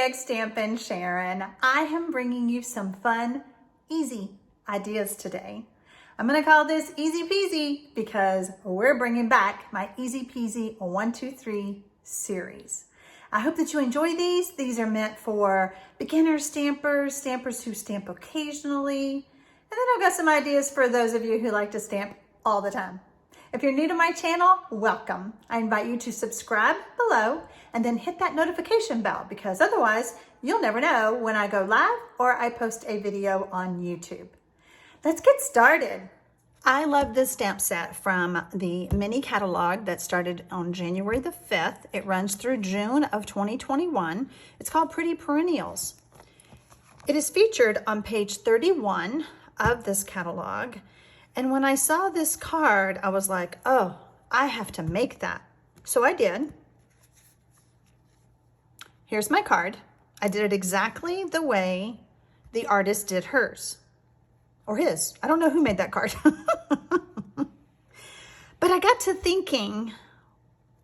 Big Stampin' Sharon. I am bringing you some fun, easy ideas today. I'm gonna call this Easy Peasy because we're bringing back my Easy Peasy 1, 2, 3 series. I hope that you enjoy these. These are meant for beginner stampers, stampers who stamp occasionally, and then I've got some ideas for those of you who like to stamp all the time. If you're new to my channel, welcome. I invite you to subscribe below and then hit that notification bell because otherwise you'll never know when I go live or I post a video on YouTube. Let's get started. I love this stamp set from the mini catalog that started on January the 5th. It runs through June of 2021. It's called Pretty Perennials. It is featured on page 31 of this catalog. And when I saw this card, I was like, oh, I have to make that. So I did. Here's my card. I did it exactly the way the artist did hers. Or his. I don't know who made that card. But I got to thinking,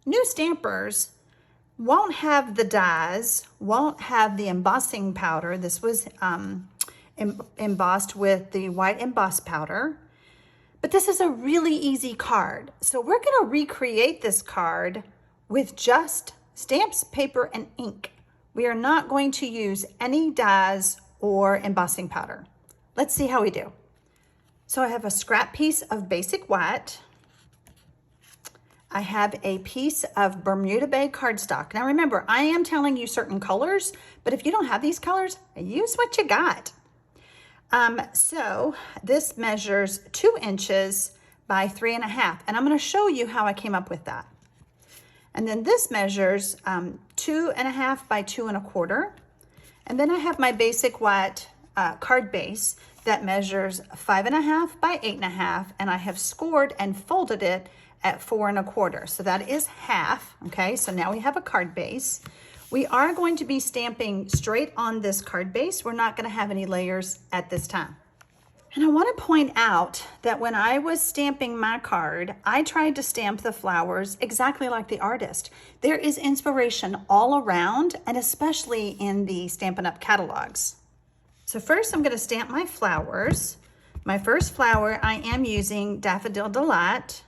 new stampers won't have the dies, won't have the embossing powder. This was embossed with the white emboss powder. But this is a really easy card. So we're gonna recreate this card with just stamps, paper, and ink. We are not going to use any dies or embossing powder. Let's see how we do. So I have a scrap piece of basic white. I have a piece of Bermuda Bay cardstock. Now remember, I am telling you certain colors, but if you don't have these colors, use what you got. So this measures 2 inches by 3.5, and I'm going to show you how I came up with that. And then this measures 2.5 by 2.25, and then I have my basic white card base that measures 5.5 by 8.5, and I have scored and folded it at 4.25. So that is half. Okay, so now we have a card base. We are going to be stamping straight on this card base. We're not going to have any layers at this time. And I want to point out that when I was stamping my card, I tried to stamp the flowers exactly like the artist. There is inspiration all around, and especially in the Stampin' Up catalogs. So first I'm going to stamp my flowers. My first flower, I am using Daffodil Delight.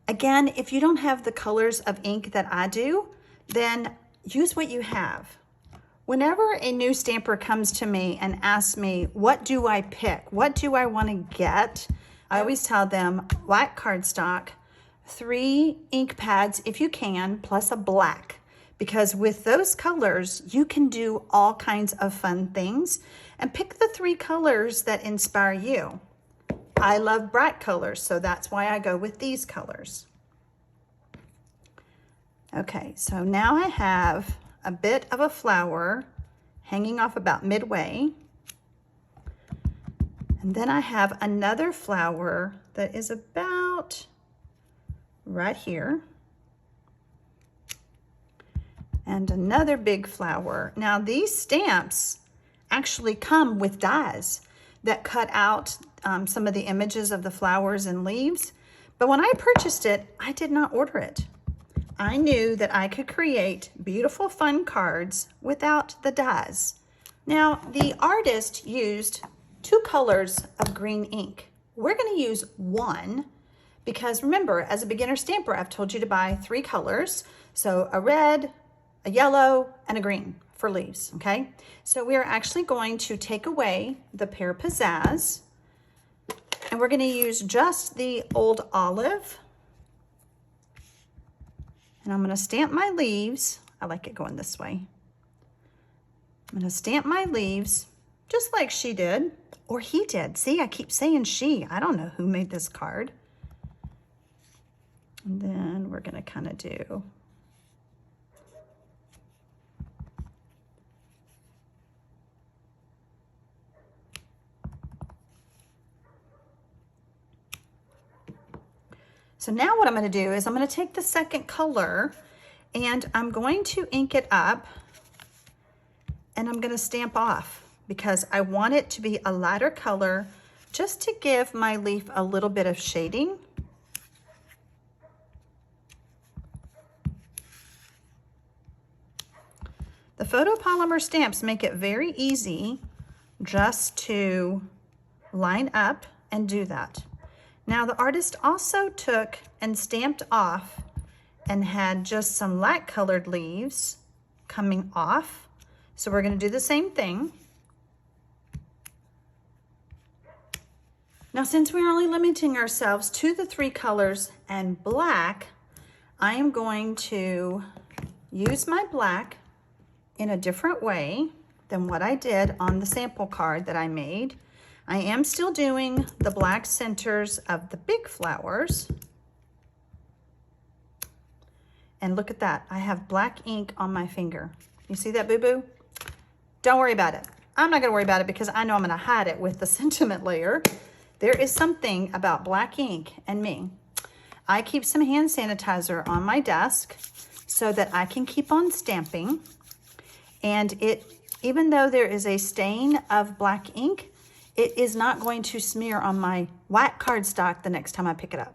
Again, if you don't have the colors of ink that I do, then use what you have. Whenever a new stamper comes to me and asks me, what do I pick? What do I want to get? I always tell them white cardstock, 3 ink pads if you can, plus a black. Because with those colors, you can do all kinds of fun things and pick the 3 colors that inspire you. I love bright colors, so that's why I go with these colors. Okay, so now I have a bit of a flower hanging off about midway. And then I have another flower that is about right here. And another big flower. Now these stamps actually come with dies that cut out some of the images of the flowers and leaves. But when I purchased it, I did not order it. I knew that I could create beautiful, fun cards without the dies. Now, the artist used 2 colors of green ink. We're going to use 1 because remember, as a beginner stamper, I've told you to buy 3 colors. So a red, a yellow, and a green for leaves, okay? So we are actually going to take away the Pear Pizzazz, and we're going to use just the Old Olive. And I'm going to stamp my leaves. I like it going this way. I'm going to stamp my leaves just like she did, or he did. See, I keep saying she. I don't know who made this card. And then we're going to kind of do So now what I'm going to do is I'm going to take the second color and I'm going to ink it up and I'm going to stamp off because I want it to be a lighter color just to give my leaf a little bit of shading. The photopolymer stamps make it very easy just to line up and do that. Now the artist also took and stamped off and had just some light colored leaves coming off. So we're going to do the same thing. Now, since we're only limiting ourselves to the 3 colors and black, I am going to use my black in a different way than what I did on the sample card that I made. I am still doing the black centers of the big flowers. And look at that, I have black ink on my finger. You see that, boo-boo? Don't worry about it. I'm not gonna worry about it because I know I'm gonna hide it with the sentiment layer. There is something about black ink and me. I keep some hand sanitizer on my desk so that I can keep on stamping. And even though there is a stain of black ink, it is not going to smear on my white cardstock the next time I pick it up.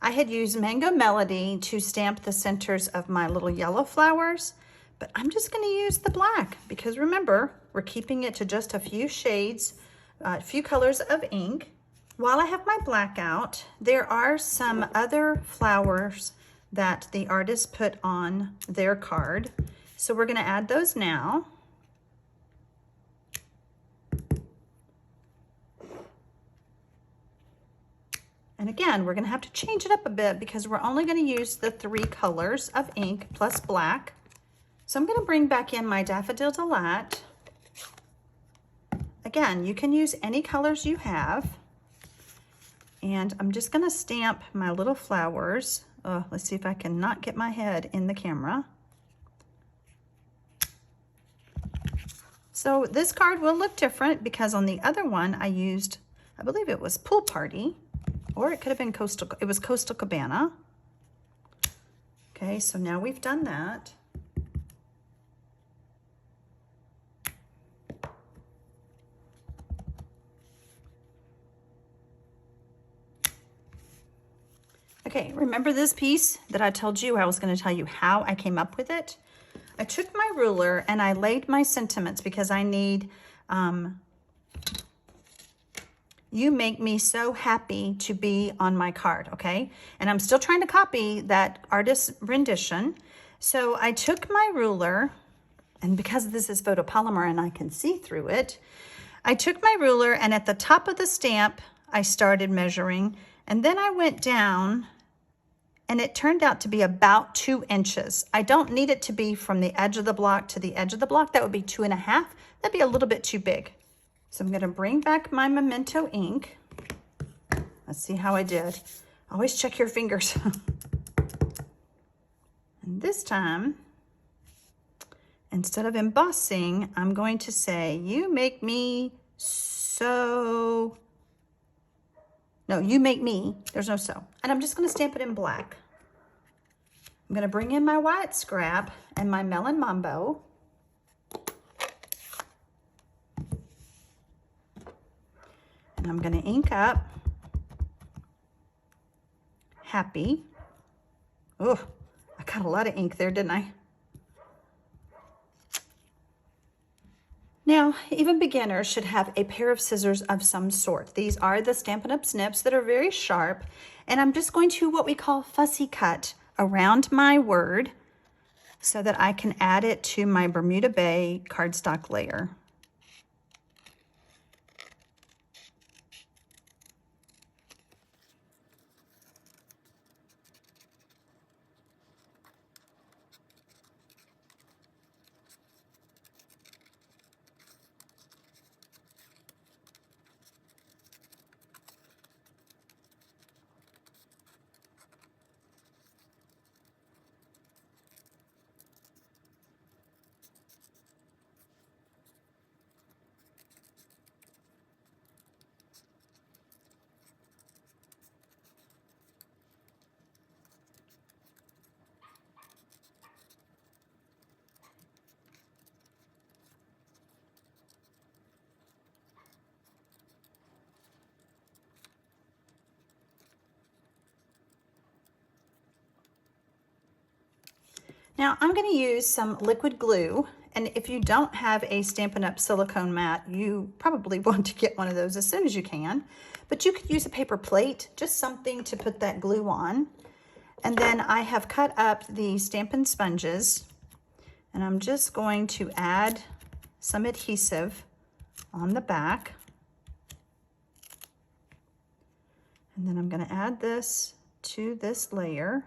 I had used Mango Melody to stamp the centers of my little yellow flowers, but I'm just going to use the black because remember, we're keeping it to just a few shades, a few colors of ink. While I have my black out, there are some other flowers that the artist put on their card. So we're going to add those now. And again, we're going to have to change it up a bit because we're only going to use the 3 colors of ink plus black. So I'm going to bring back in my Daffodil Delight. Again, you can use any colors you have. And I'm just going to stamp my little flowers. Oh, let's see if I can not get my head in the camera. So this card will look different because on the other one I used, I believe it was Pool Party, or it could have been Coastal Cabana. Okay, so now we've done that. Okay, remember this piece that I told you I was going to tell you how I came up with it? I took my ruler and I laid my sentiments because I need, you make me so happy to be on my card, okay? And I'm still trying to copy that artist's rendition. So I took my ruler, and because this is photopolymer and I can see through it, I took my ruler and at the top of the stamp, I started measuring, and then I went down and it turned out to be about 2 inches. I don't need it to be from the edge of the block to the edge of the block. That would be 2.5. That'd be a little bit too big. So I'm going to bring back my Memento ink. Let's see how I did. Always check your fingers. And this time, instead of embossing, I'm going to say, you make me so... No, you make me. There's no so. And I'm just going to stamp it in black. I'm going to bring in my white scrap and my Melon Mambo. And I'm going to ink up Happy. Oh, I got a lot of ink there, didn't I? Now, even beginners should have a pair of scissors of some sort. These are the Stampin' Up! Snips that are very sharp, and I'm just going to what we call fussy cut around my word so that I can add it to my Bermuda Bay cardstock layer. Now I'm going to use some liquid glue And if you don't have a Stampin' Up! Silicone mat, you probably want to get one of those as soon as you can. But you could use a paper plate, just something to put that glue on. And then I have cut up the Stampin' sponges, and I'm just going to add some adhesive on the back. And then I'm going to add this to this layer.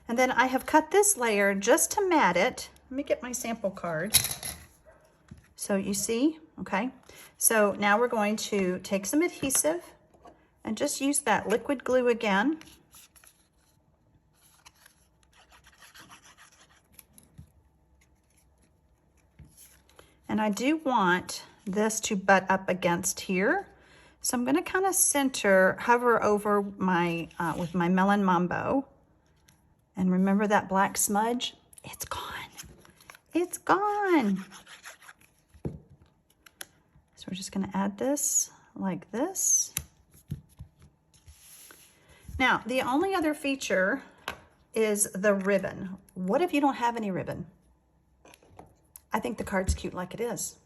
And then I have cut this layer just to mat it. Let me get my sample card. So you see, okay? So now we're going to take some adhesive and just use that liquid glue again. And I do want this to butt up against here. So I'm going to kind of hover over my, with my Melon Mambo. And remember that black smudge? It's gone. It's gone. So we're just going to add this like this. Now, the only other feature is the ribbon. What if you don't have any ribbon? I think the card's cute like it is.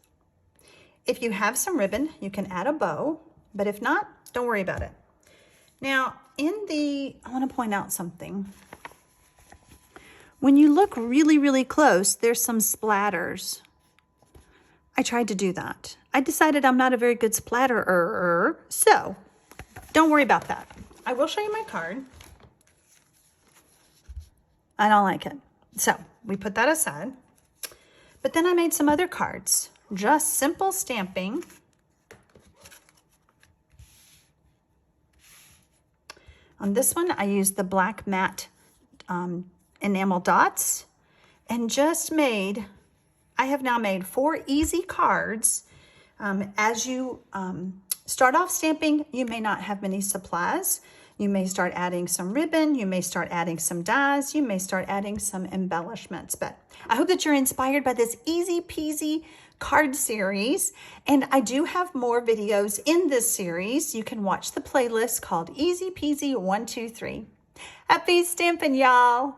If you have some ribbon, you can add a bow, but if not, don't worry about it. Now, I want to point out something. When you look really, really close, there's some splatters. I tried to do that. I decided I'm not a very good splatterer, so don't worry about that. I will show you my card. I don't like it. So we put that aside. But then I made some other cards, just simple stamping. On this one, I used the black matte enamel dots and I have now made 4 easy cards. As you start off stamping, you may not have many supplies. You may start adding some ribbon, you may start adding some dies, you may start adding some embellishments. But I hope that you're inspired by this easy peasy card series. And I do have more videos in this series. You can watch the playlist called Easy Peasy 1, 2, 3. Happy stamping, y'all!